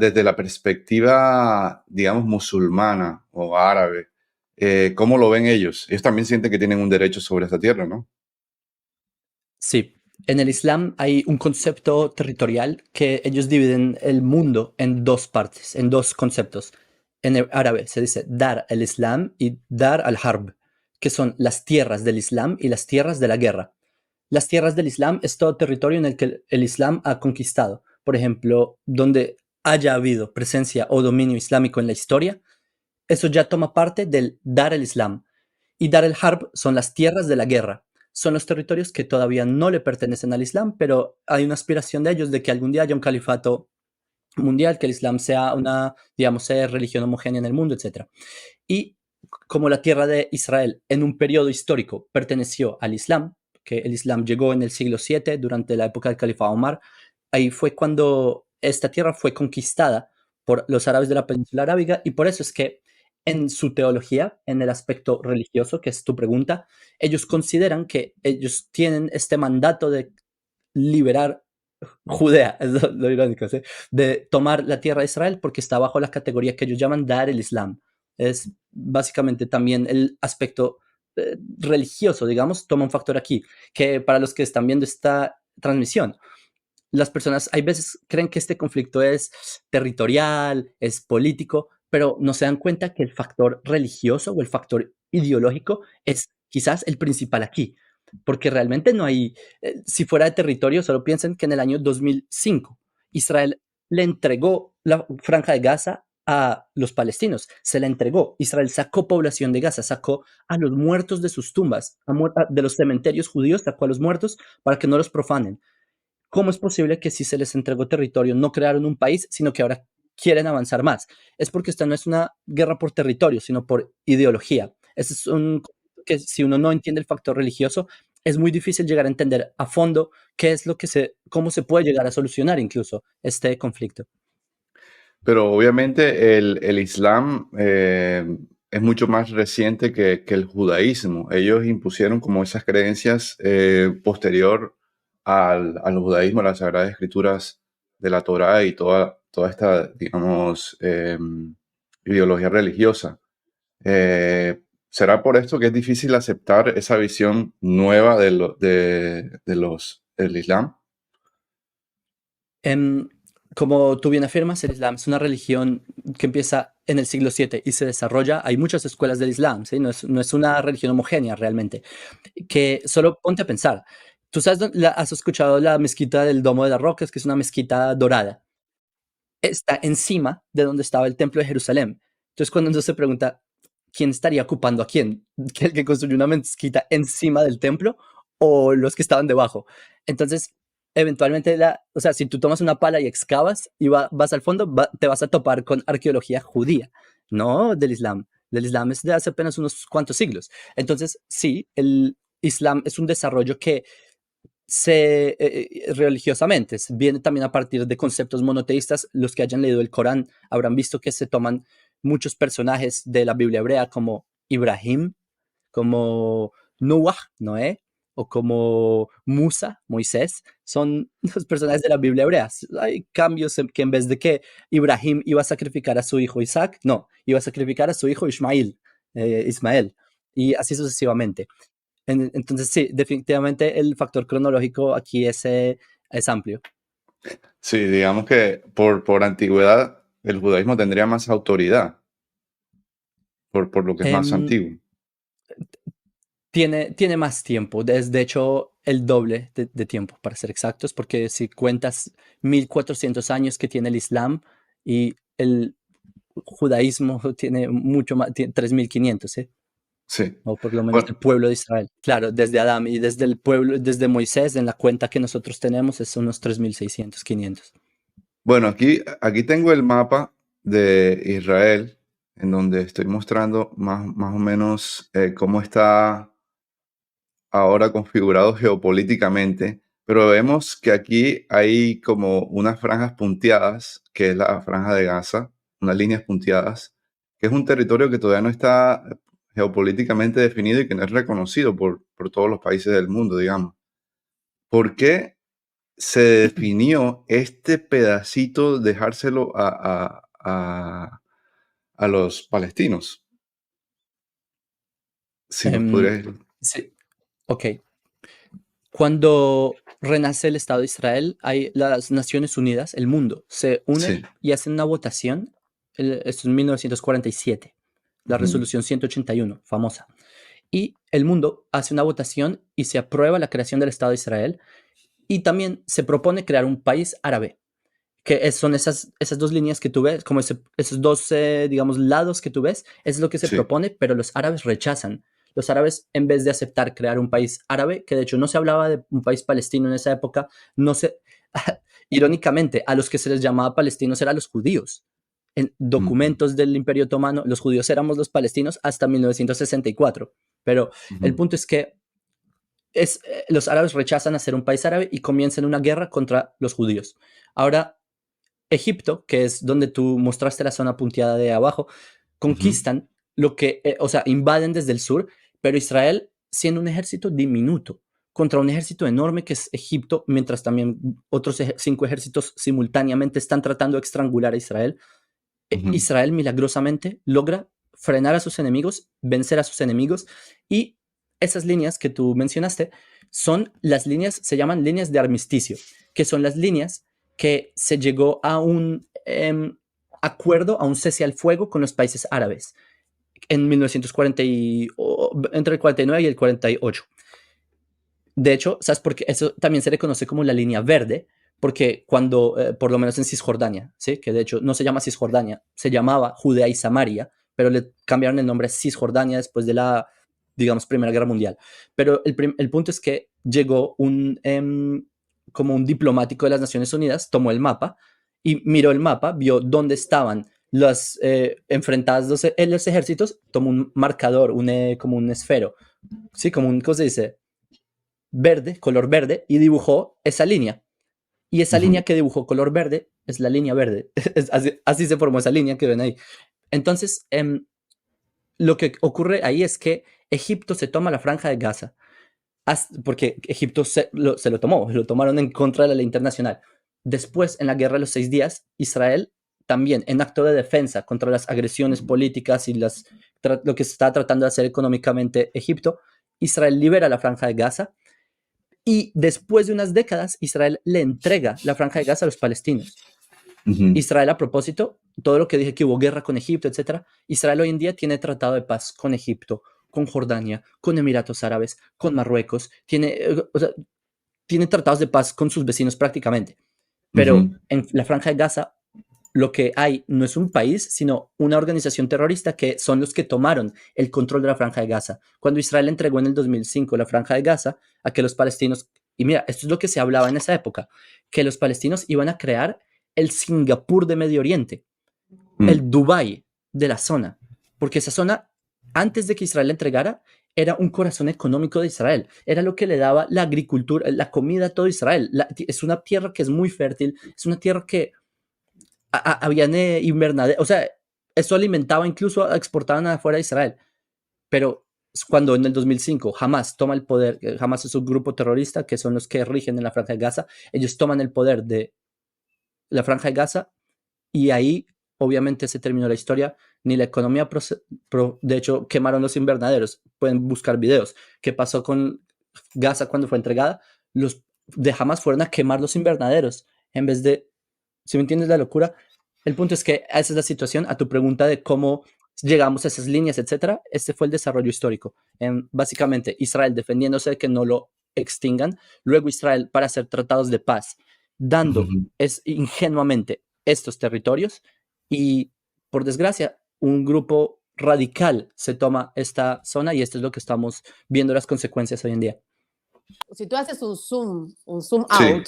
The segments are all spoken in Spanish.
desde la perspectiva, digamos, musulmana o árabe, ¿cómo lo ven ellos? Ellos también sienten que tienen un derecho sobre esta tierra, ¿no? Sí, en el Islam hay un concepto territorial que ellos dividen el mundo en dos partes, en dos conceptos. En el árabe se dice Dar al Islam y Dar al Harb, que son las tierras del Islam y las tierras de la guerra. Las tierras del Islam es todo territorio en el que el Islam ha conquistado. Por ejemplo, donde haya habido presencia o dominio islámico en la historia, eso ya toma parte del Dar el Islam. Y Dar el Harb son las tierras de la guerra. Son los territorios que todavía no le pertenecen al Islam, pero hay una aspiración de ellos de que algún día haya un califato mundial, que el Islam sea una, digamos, sea religión homogénea en el mundo, etcétera. Y como la tierra de Israel en un periodo histórico perteneció al Islam, que el Islam llegó en el siglo VII durante la época del califa Omar, ahí fue cuando esta tierra fue conquistada por los árabes de la península arábiga y por eso es que en su teología, en el aspecto religioso, que es tu pregunta, ellos consideran que ellos tienen este mandato de liberar Judea, es lo irónico, ¿sí? De tomar la tierra de Israel porque está bajo la categoría que ellos llaman Dar el Islam. Es básicamente también el aspecto religioso, digamos, toma un factor aquí, que para los que están viendo esta transmisión, las personas hay veces creen que este conflicto es territorial, es político, pero no se dan cuenta que el factor religioso o el factor ideológico es quizás el principal aquí, porque realmente no hay, si fuera de territorio, solo piensen que en el año 2005 Israel le entregó la franja de Gaza a los palestinos, se la entregó, Israel sacó población de Gaza, sacó a los muertos de sus tumbas, de los cementerios judíos, sacó a los muertos para que no los profanen. ¿Cómo es posible que si se les entregó territorio no crearon un país, sino que ahora quieren avanzar más? Es porque esta no es una guerra por territorio, sino por ideología. Ese es un que si uno no entiende el factor religioso, es muy difícil llegar a entender a fondo qué es lo que cómo se puede llegar a solucionar incluso este conflicto. Pero obviamente el Islam es mucho más reciente que el judaísmo. Ellos impusieron como esas creencias posterior al judaísmo, a las Sagradas Escrituras de la Torá y toda esta, digamos, ideología religiosa. ¿Será por esto que es difícil aceptar esa visión nueva del Islam? Em, Como tú bien afirmas, el Islam es una religión que empieza en el siglo VII y se desarrolla. Hay muchas escuelas del Islam, ¿sí? No es una religión homogénea realmente. Que solo ponte a pensar. Tú sabes, has escuchado la mezquita del Domo de las Rocas, que es una mezquita dorada. Está encima de donde estaba el Templo de Jerusalén. Entonces, cuando uno se pregunta, ¿quién estaría ocupando a quién? ¿Que el que construyó una mezquita encima del templo o los que estaban debajo? Entonces, eventualmente, o sea, si tú tomas una pala y excavas y vas al fondo, te vas a topar con arqueología judía, no del Islam. Del Islam es de hace apenas unos cuantos siglos. Entonces, sí, el Islam es un desarrollo que religiosamente viene también a partir de conceptos monoteístas. Los que hayan leído el Corán habrán visto que se toman muchos personajes de la Biblia hebrea como Ibrahim, como Noah, Noé, o como Musa, Moisés, son los personajes de la Biblia hebrea. Hay cambios en que en vez de que Ibrahim iba a sacrificar a su hijo Isaac, no, iba a sacrificar a su hijo Ismael, y así sucesivamente. Entonces, sí, definitivamente el factor cronológico aquí es amplio. Sí, digamos que por antigüedad el judaísmo tendría más autoridad, por lo que es más Em, antiguo. tiene más tiempo, es de hecho el doble de tiempo, para ser exactos, porque si cuentas 1400 años que tiene el Islam y el judaísmo tiene mucho más, tiene 3500, ¿eh? Sí. O por lo menos el Bueno, pueblo de Israel. Claro, desde Adán y desde el pueblo, desde Moisés, en la cuenta que nosotros tenemos, es unos 3600, 500. bueno, aquí tengo el mapa de Israel, en donde estoy mostrando más o menos cómo está ahora configurado geopolíticamente, pero vemos que aquí hay como unas franjas punteadas, que es la franja de Gaza, unas líneas punteadas, que es un territorio que todavía no está geopolíticamente definido y que no es reconocido por todos los países del mundo, digamos. ¿Por qué se definió este pedacito dejárselo a los palestinos. Si nos Em, podrías... sí, ok. Cuando renace el Estado de Israel, hay las Naciones Unidas, el mundo, se Sí. unen y hacen una votación. Esto es en 1947, la Ujú. resolución 181, famosa. Y el mundo hace una votación y se aprueba la creación del Estado de Israel. Y también se propone crear un país árabe, son esas dos líneas que tú ves, como esos dos, digamos, lados que tú ves, es lo que se Sí. propone, pero los árabes rechazan. Los árabes, en vez de aceptar crear un país árabe, que de hecho no se hablaba de un país palestino en esa época, no se, irónicamente, a los que se les llamaba palestinos eran los judíos. En Ujú, documentos del Imperio Otomano, los judíos éramos los palestinos hasta 1964. Pero el ujú, punto es que los árabes rechazan hacer un país árabe y comienzan una guerra contra los judíos. Ahora, Egipto, que es donde tú mostraste la zona punteada de abajo, ujú, conquistan o sea, invaden desde el sur, pero Israel, siendo un ejército diminuto, contra un ejército enorme que es Egipto, mientras también otros 5 ejércitos simultáneamente están tratando de estrangular a Israel, ujú, Israel milagrosamente logra frenar a sus enemigos, vencer a sus enemigos, y esas líneas que tú mencionaste son las líneas, se llaman líneas de armisticio, que son las líneas que se llegó a un acuerdo, a un cese al fuego con los países árabes en 1940 entre el 49 y el 48. De hecho, ¿sabes por qué? Eso también se le conoce como la línea verde, porque cuando, por lo menos en Cisjordania, ¿sí? Que de hecho no se llama Cisjordania, se llamaba Judea y Samaria, pero le cambiaron el nombre a Cisjordania después de la, digamos, Primera Guerra Mundial. Pero el punto es que llegó como un diplomático de las Naciones Unidas, tomó el mapa y miró el mapa, vio dónde estaban las enfrentadas los ejércitos, tomó un marcador, como un esfero, ¿sí? Como un, ¿cómo se dice? Verde, color verde, y dibujó esa línea. Y esa ujú. línea que dibujó color verde es la línea verde. Así se formó esa línea que ven ahí. Entonces, lo que ocurre ahí es que Egipto se toma la franja de Gaza, porque Egipto se lo tomó, lo tomaron en contra de la ley internacional. Después, en la Guerra de los 6 días, Israel también, en acto de defensa contra las agresiones políticas y lo que se está tratando de hacer económicamente Egipto, Israel libera la franja de Gaza y después de unas décadas, Israel le entrega la franja de Gaza a los palestinos. Ujú, Israel, a propósito, todo lo que dije que hubo guerra con Egipto, etcétera, Israel hoy en día tiene tratado de paz con Egipto, con Jordania, con Emiratos Árabes, con Marruecos, o sea, tiene tratados de paz con sus vecinos prácticamente. Pero ujú, en la franja de Gaza lo que hay no es un país, sino una organización terrorista que son los que tomaron el control de la franja de Gaza. Cuando Israel entregó en el 2005 la franja de Gaza a que los palestinos, y mira, esto es lo que se hablaba en esa época, que los palestinos iban a crear el Singapur de Medio Oriente, mm, el Dubái de la zona, porque esa zona, antes de que Israel la entregara, era un corazón económico de Israel, era lo que le daba la agricultura, la comida a todo Israel. Es una tierra que es muy fértil, es una tierra que habían invernaderos, o sea, eso alimentaba, incluso exportaban afuera de Israel, pero cuando en el 2005 Hamas toma el poder, Hamas es un grupo terrorista que son los que rigen en la Franja de Gaza, ellos toman el poder de la Franja de Gaza y ahí obviamente se terminó la historia, ni la economía, de hecho quemaron los invernaderos, pueden buscar videos, qué pasó con Gaza cuando fue entregada, los de Hamas fueron a quemar los invernaderos en vez de, si me entiendes la locura, el punto es que esa es la situación. A tu pregunta de cómo llegamos a esas líneas, etcétera, este fue el desarrollo histórico. Básicamente, Israel defendiéndose de que no lo extingan, luego Israel para hacer tratados de paz, dando ujú. ingenuamente estos territorios y, por desgracia, un grupo radical se toma esta zona y esto es lo que estamos viendo las consecuencias hoy en día. Si tú haces un zoom Sí, out,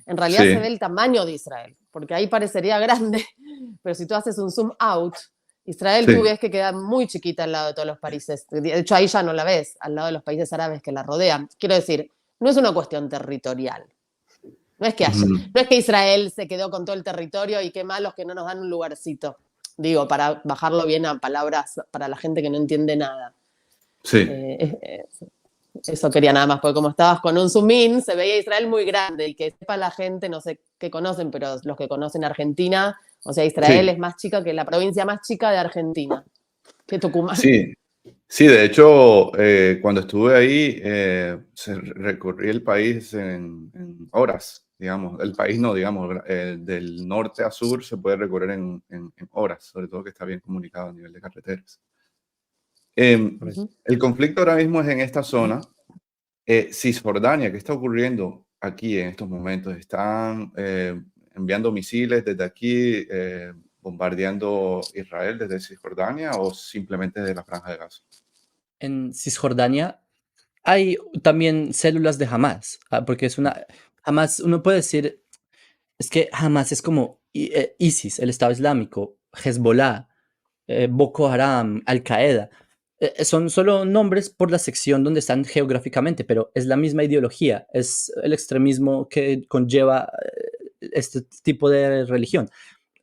en realidad se ve sí, el tamaño de Israel, porque ahí parecería grande, pero si tú haces un zoom out, Israel tú sí. ves que queda muy chiquita al lado de todos los países. De hecho, ahí ya no la ves, al lado de los países árabes que la rodean. Quiero decir, no es una cuestión territorial. Ujú. No es que Israel se quedó con todo el territorio y qué malos que no nos dan un lugarcito. Digo, para bajarlo bien a palabras para la gente que no entiende nada. Sí. Eh, eh, Eso quería nada más, porque como estabas con un zoom in, se veía Israel muy grande y que sepa la gente, no sé qué conocen, pero los que conocen Argentina, o sea, Israel Sí, es más chica que la provincia más chica de Argentina, que Tucumán. sí, sí, de hecho, cuando estuve ahí, recorrí el país en horas, digamos. El país no, digamos, del norte a sur se puede recorrer en horas, sobre todo que está bien comunicado a nivel de carreteras. Em, Correcto. el conflicto ahora mismo es en esta zona. Cisjordania, ¿qué está ocurriendo aquí en estos momentos? ¿Están enviando misiles desde aquí, bombardeando Israel desde Cisjordania o simplemente desde la Franja de Gaza? En Cisjordania hay también células de Hamas, porque es una... Hamas, uno puede decir, es que Hamas es como ISIS, el Estado Islámico, Hezbollah, Boko Haram, Al Qaeda. Son solo nombres por la sección donde están geográficamente, pero es la misma ideología, es el extremismo que conlleva este tipo de religión.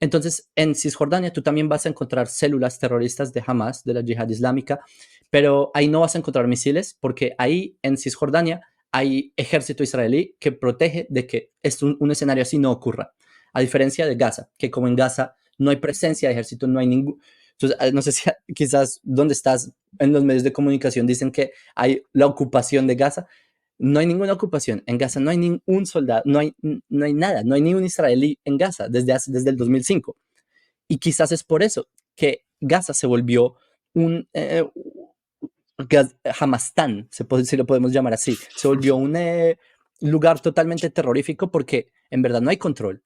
Entonces, en Cisjordania tú también vas a encontrar células terroristas de Hamas, de la yihad islámica, pero ahí no vas a encontrar misiles porque ahí en Cisjordania hay ejército israelí que protege de que un escenario así no ocurra. A diferencia de Gaza, que como en Gaza no hay presencia de ejército, no hay ningún... Entonces, no sé si quizás donde estás en los medios de comunicación dicen que hay la ocupación de Gaza. No hay ninguna ocupación. En Gaza no hay ningún soldado, no hay nada, no hay ni un israelí en Gaza desde el 2005. Y quizás es por eso que Gaza se volvió un Hamastán, si lo podemos llamar así. Se volvió un lugar totalmente terrorífico porque en verdad no hay control.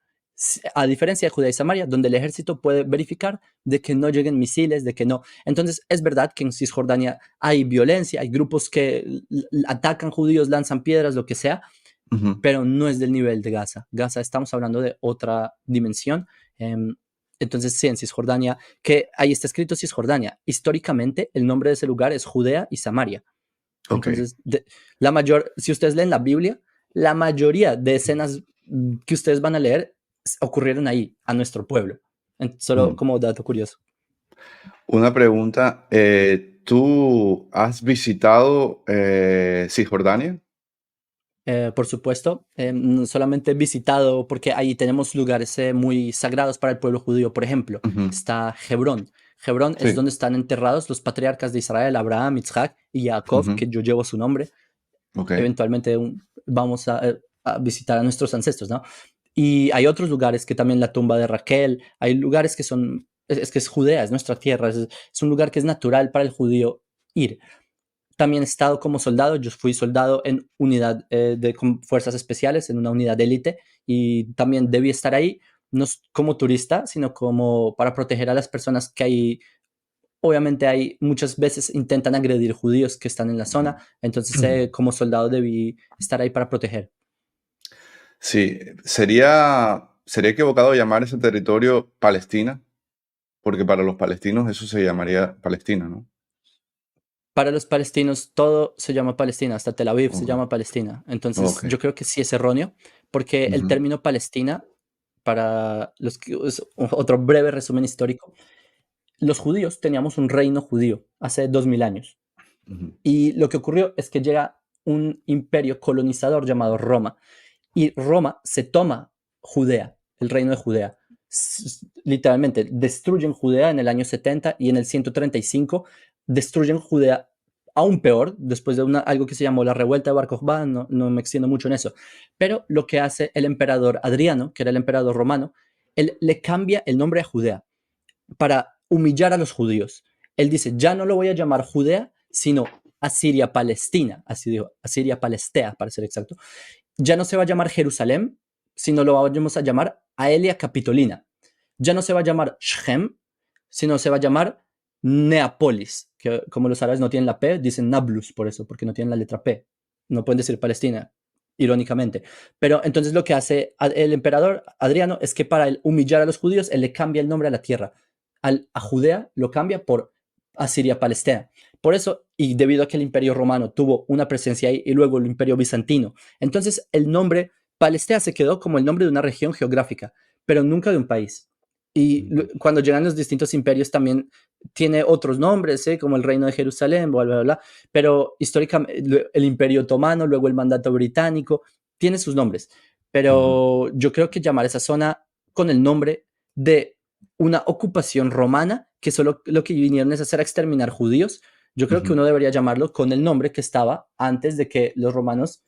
A diferencia de Judea y Samaria, donde el ejército puede verificar de que no lleguen misiles, de que no. Entonces, es verdad que en Cisjordania hay violencia, hay grupos que atacan judíos, lanzan piedras, lo que sea, Ujú. pero no es del nivel de Gaza. Gaza estamos hablando de otra dimensión. Entonces, sí, en Cisjordania, que ahí está escrito Cisjordania. Históricamente, el nombre de ese lugar es Judea y Samaria. Ok. Entonces, si ustedes leen la Biblia, la mayoría de escenas que ustedes van a leer ocurrieron ahí, a nuestro pueblo. Solo Mm. como dato curioso. Una pregunta, ¿tú has visitado Cisjordania? Por supuesto, no solamente he visitado, porque ahí tenemos lugares muy sagrados para el pueblo judío. Por ejemplo, Ujú. está Hebrón. Hebrón es Sí. donde están enterrados los patriarcas de Israel, Abraham, Isaac y Jacob, Ujú. que yo llevo su nombre. Ok. Eventualmente vamos a visitar a nuestros ancestros, ¿no? Y hay otros lugares que también la tumba de Raquel, hay lugares que son, es que es Judea, es nuestra tierra, es un lugar que es natural para el judío ir. También he estado como soldado, yo fui soldado en unidad de fuerzas especiales, en una unidad de élite, y también debí estar ahí, no como turista, sino como para proteger a las personas que hay. Obviamente hay muchas veces intentan agredir judíos que están en la zona, entonces como soldado debí estar ahí para proteger. Sí, sería equivocado llamar ese territorio Palestina, porque para los palestinos eso se llamaría Palestina, ¿no? Para los palestinos todo se llama Palestina, hasta Tel Aviv se Ok. llama Palestina. Entonces Ok. yo creo que sí es erróneo, porque el Ujú. término Palestina, para los que, es otro breve resumen histórico, los judíos teníamos un reino judío hace 2000 años. Ujú. Y lo que ocurrió es que llega un imperio colonizador llamado Roma, y Roma se toma Judea, el reino de Judea. Literalmente destruyen Judea en el año 70 y en el 135 destruyen Judea aún peor, después de algo que se llamó la revuelta de Bar Kokhba, no me extiendo mucho en eso. Pero lo que hace el emperador Adriano, que era el emperador romano, él le cambia el nombre a Judea para humillar a los judíos. Él dice, ya no lo voy a llamar Judea, sino Asiria-Palestina, así dijo, Asiria-Palestea, para ser exacto. Ya no se va a llamar Jerusalén, sino lo vamos a llamar Aelia Capitolina. Ya no se va a llamar Shem, sino se va a llamar Neapolis, que como los árabes no tienen la P, dicen Nablus por eso, porque no tienen la letra P. No pueden decir Palestina, irónicamente. Pero entonces lo que hace el emperador Adriano es que para humillar a los judíos, él le cambia el nombre a la tierra. A Judea lo cambia por Asiria-Palestina. Por eso, y debido a que el imperio romano tuvo una presencia ahí y luego el imperio bizantino, entonces el nombre Palestina se quedó como el nombre de una región geográfica, pero nunca de un país. Y cuando llegan los distintos imperios también tiene otros nombres, como el Reino de Jerusalén, bla, bla, bla, pero históricamente el Imperio Otomano, luego el Mandato Británico, tiene sus nombres. Pero yo creo que llamar esa zona con el nombre de una ocupación romana, que solo lo que vinieron es hacer exterminar judíos, yo creo que uno debería llamarlo con el nombre que estaba antes de que los romanos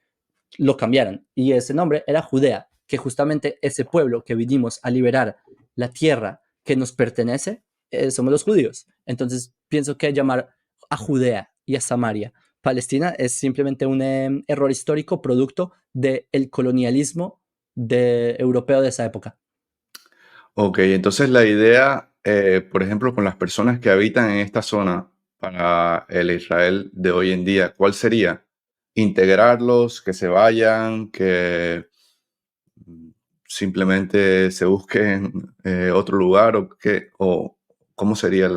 lo cambiaran. Y ese nombre era Judea, que justamente ese pueblo que vinimos a liberar la tierra que nos pertenece, somos los judíos. Entonces pienso que llamar a Judea y a Samaria Palestina es simplemente un error histórico producto del colonialismo europeo de esa época. Ok, entonces la idea, por ejemplo, con las personas que habitan en esta zona para el Israel de hoy en día, ¿cuál sería? ¿Integrarlos, que se vayan, que simplemente se busquen otro lugar o qué? ¿O cómo sería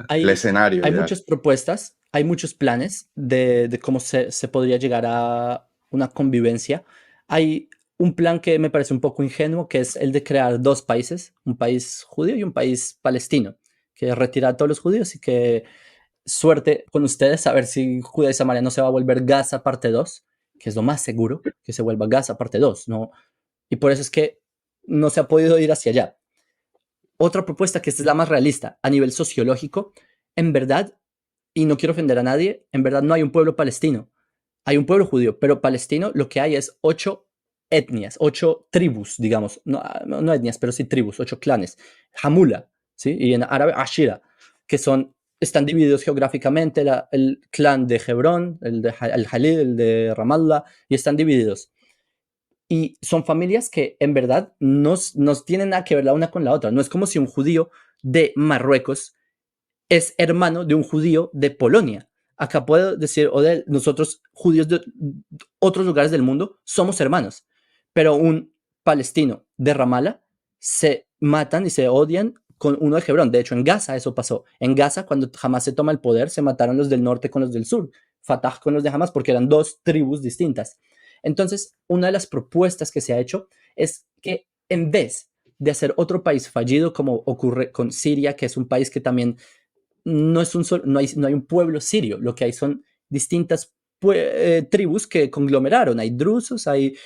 el escenario Hay ideal? muchas propuestas, hay muchos planes de cómo se podría llegar a una convivencia. Hay un plan que me parece un poco ingenuo, que es el de crear dos países, un país judío y un país palestino, que retira a todos los judíos y que suerte con ustedes a ver si Judea y Samaria no se va a volver Gaza parte 2, que es lo más seguro, que se vuelva Gaza parte 2, ¿no? Y por eso es que no se ha podido ir hacia allá. Otra propuesta, que esta es la más realista a nivel sociológico, en verdad, y no quiero ofender a nadie, en verdad no hay un pueblo palestino, hay un pueblo judío, pero palestino lo que hay es 8 etnias, 8 tribus, digamos, no etnias, pero sí tribus, 8 clanes, Hamula, ¿sí? Y en árabe Ashira, que están divididos geográficamente, el clan de Hebrón, el de Al-Jalil, el de Ramallah, y están divididos. Y son familias que en verdad no tienen nada que ver la una con la otra. No es como si un judío de Marruecos es hermano de un judío de Polonia. Acá puedo decir, o de nosotros judíos de otros lugares del mundo somos hermanos, pero un palestino de Ramallah se matan y se odian con uno de Hebrón. De hecho, en Gaza eso pasó. En Gaza, cuando Hamas se toma el poder, se mataron los del norte con los del sur, Fatah con los de Hamas, porque eran dos tribus distintas. Entonces, una de las propuestas que se ha hecho es que en vez de hacer otro país fallido, como ocurre con Siria, que es un país que también no hay un pueblo sirio, lo que hay son distintas tribus que conglomeraron, hay drusos, hay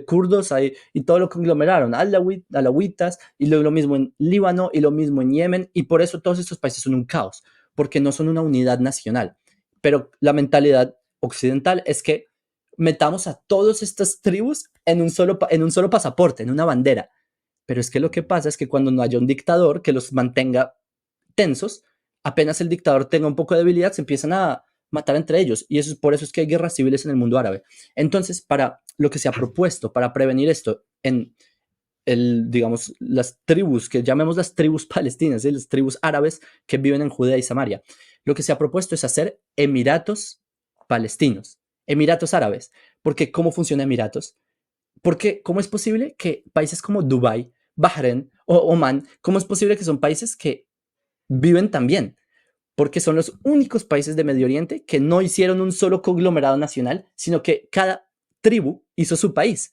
kurdos, y todo lo conglomeraron, alawitas, y lo mismo en Líbano, y lo mismo en Yemen, y por eso todos estos países son un caos, porque no son una unidad nacional. Pero la mentalidad occidental es que metamos a todas estas tribus en un solo pasaporte, en una bandera. Pero es que lo que pasa es que cuando no haya un dictador que los mantenga tensos, apenas el dictador tenga un poco de debilidad, se empiezan a matar entre ellos. Y por eso es que hay guerras civiles en el mundo árabe. Entonces, para lo que se ha propuesto para prevenir esto en digamos, las tribus, que llamemos las tribus palestinas, las tribus árabes que viven en Judea y Samaria, lo que se ha propuesto es hacer emiratos palestinos, emiratos árabes. Porque ¿cómo funciona emiratos? Porque ¿cómo es posible que países como Dubái, Bahrein o Oman, cómo es posible que son países que viven tan bien? Porque son los únicos países de Medio Oriente que no hicieron un solo conglomerado nacional, sino que cada tribu hizo su país.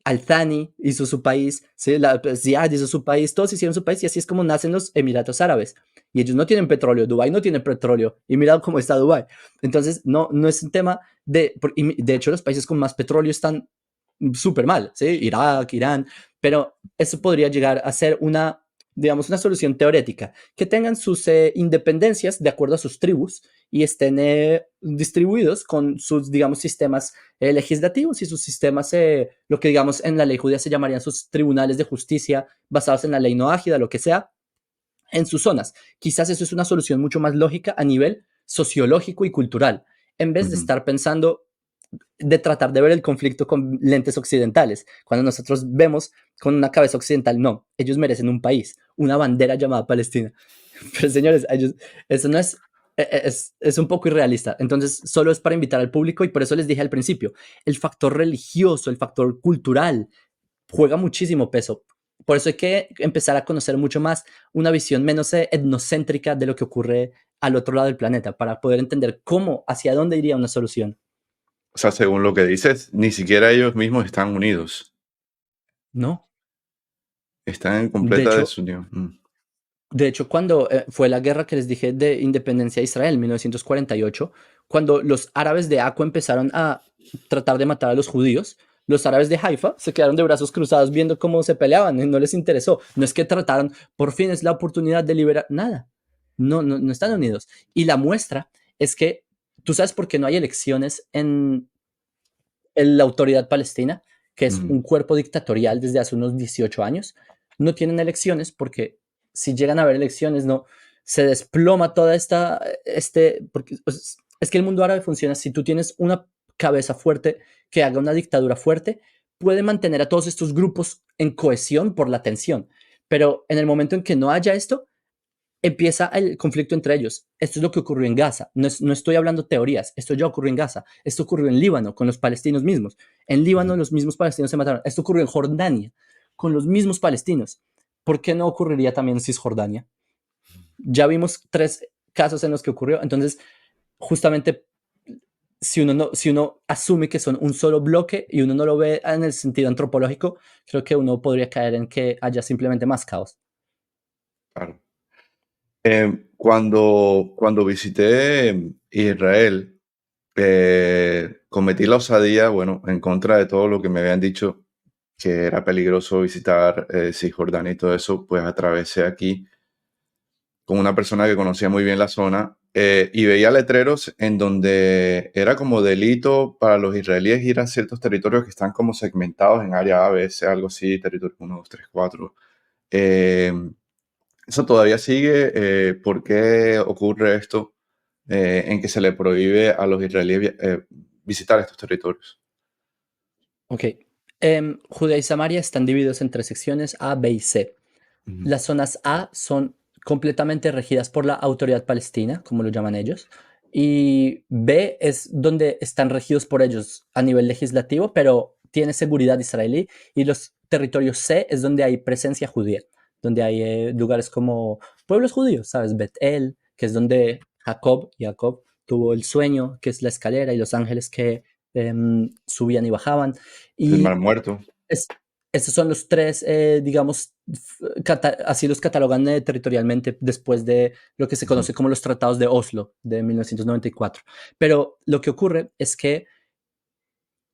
Al-Thani hizo su país, ¿sí? Ziad hizo su país, todos hicieron su país, y así es como nacen los Emiratos Árabes. Y ellos no tienen petróleo, Dubái no tiene petróleo, y mira cómo está Dubái. Entonces, no es un tema de hecho, los países con más petróleo están súper mal, ¿sí? Irak, Irán, pero eso podría llegar a ser digamos, una solución teórica, que tengan sus independencias de acuerdo a sus tribus y estén distribuidos con sus, digamos, sistemas legislativos y sus sistemas, lo que, digamos, en la ley judía se llamarían sus tribunales de justicia basados en la ley noágida, lo que sea, en sus zonas. Quizás eso es una solución mucho más lógica a nivel sociológico y cultural, en vez de estar pensando de tratar de ver el conflicto con lentes occidentales. Cuando nosotros vemos con una cabeza occidental, no, ellos merecen un país, una bandera llamada Palestina. Pero señores, eso no es un poco irrealista. Entonces, solo es para invitar al público, y por eso les dije al principio, el factor religioso, el factor cultural juega muchísimo peso. Por eso hay que empezar a conocer mucho más una visión menos etnocéntrica de lo que ocurre al otro lado del planeta, para poder entender hacia dónde iría una solución. O sea, según lo que dices, ni siquiera ellos mismos están unidos. No. Están en De completa hecho, desunión. cuando fue la guerra que les dije de independencia de Israel en 1948, cuando los árabes de Akko empezaron a tratar de matar a los árabes de Haifa se quedaron de brazos cruzados viendo cómo se peleaban y no les interesó. No es que trataron, por fin es la oportunidad de liberar, nada. No están unidos. Y la muestra es que, ¿tú sabes por qué no hay elecciones en la autoridad palestina, que es un cuerpo dictatorial desde hace unos 18 años? No tienen elecciones porque si llegan a haber elecciones, no, se desploma toda porque es que el mundo árabe funciona, si tú tienes una cabeza fuerte que haga una dictadura fuerte, puede mantener a todos estos grupos en cohesión por la tensión, pero en el momento en que no haya esto, empieza el conflicto entre ellos. Esto es lo que ocurrió en Gaza. No estoy hablando teorías. Esto ya ocurrió en Gaza. Esto ocurrió en Líbano con los palestinos mismos. En Líbano los mismos palestinos se mataron. Esto ocurrió en Jordania con los mismos palestinos. ¿Por qué no ocurriría también en Cisjordania? Ya vimos 3 casos en los que ocurrió. Entonces, justamente, si uno asume que son un solo bloque y uno no lo ve en el sentido antropológico, creo que uno podría caer en que haya simplemente más caos. Claro. Cuando visité Israel, cometí la osadía, bueno, en contra de todo lo que me habían dicho, que era peligroso visitar Cisjordania y todo eso, pues atravesé aquí con una persona que conocía muy bien la zona y veía letreros en donde era como delito para los israelíes ir a ciertos territorios que están como segmentados en área A, B, C, algo así, territorio 1, 2, 3, 4. Eso todavía sigue. ¿Por qué ocurre esto en que se le prohíbe a los israelíes visitar estos territorios? Ok. Judea y Samaria están divididos en 3 secciones, A, B y C. Ujú. Las zonas A son completamente regidas por la autoridad palestina, como lo llaman ellos, y B es donde están regidos por ellos a nivel legislativo, pero tiene seguridad israelí, y los territorios C es donde hay presencia judía, donde hay lugares como pueblos judíos, ¿sabes? Bet-El, que es donde Jacob tuvo el sueño, que es la escalera, y los ángeles que subían y bajaban. El Mar Y Muerto. es, estos son los 3, digamos, así los catalogan territorialmente después de lo que se Ujú. conoce como los tratados de Oslo de 1994. Pero lo que ocurre es que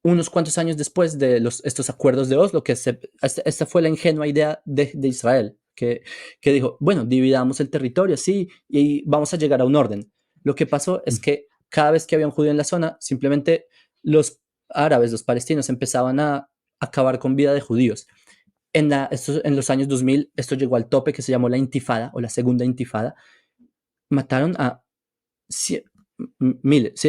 unos cuantos años después de estos acuerdos de Oslo, esta fue la ingenua idea de Israel, que dijo, bueno, dividamos el territorio, sí, y vamos a llegar a un orden. Lo que pasó es que cada vez que había un judío en la zona, simplemente los árabes, los palestinos, empezaban a acabar con vida de judíos. En los años 2000, esto llegó al tope que se llamó la intifada o la segunda intifada. Mataron a miles,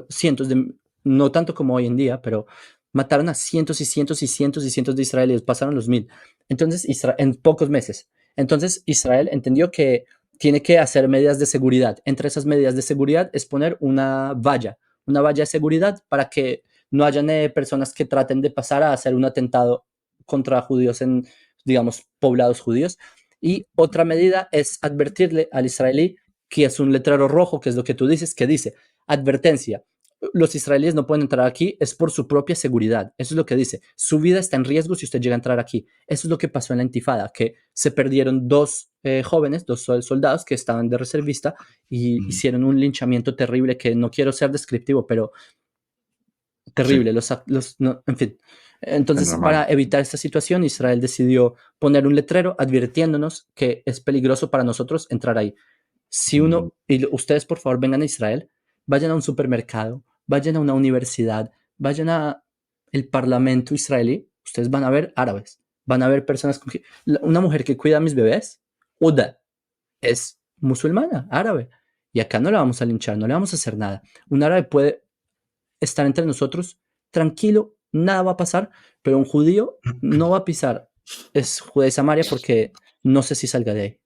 cientos de, no tanto como hoy en día, pero mataron a cientos y cientos y cientos y cientos de israelíes, pasaron los 1000. Entonces, en pocos meses. Entonces, Israel entendió que tiene que hacer medidas de seguridad. Entre esas medidas de seguridad es poner una valla de seguridad para que no hayan personas que traten de pasar a hacer un atentado contra judíos en, digamos, poblados judíos. Y otra medida es advertirle al israelí que es un letrero rojo, que es lo que tú dices, que dice, advertencia, los israelíes no pueden entrar aquí, es por su propia seguridad. Eso es lo que dice. Su vida está en riesgo si usted llega a entrar aquí. Eso es lo que pasó en la intifada, que se perdieron 2 jóvenes, 2 soldados que estaban de reservista y hicieron un linchamiento terrible que no quiero ser descriptivo, pero terrible. Sí, No, en fin. es Entonces, normal. para evitar esta situación, Israel decidió poner un letrero advirtiéndonos que es peligroso para nosotros entrar ahí. Si Ujú. uno, y ustedes por favor vengan a Israel, vayan a un supermercado, vayan a una universidad, vayan a el parlamento israelí, ustedes van a ver árabes, van a ver personas una mujer que cuida a mis bebés, Uda, es musulmana, árabe, y acá no la vamos a linchar, no le vamos a hacer nada. Un árabe puede estar entre nosotros tranquilo, nada va a pasar, pero un judío no va a pisar es Judea y Samaria porque no sé si salga de ahí.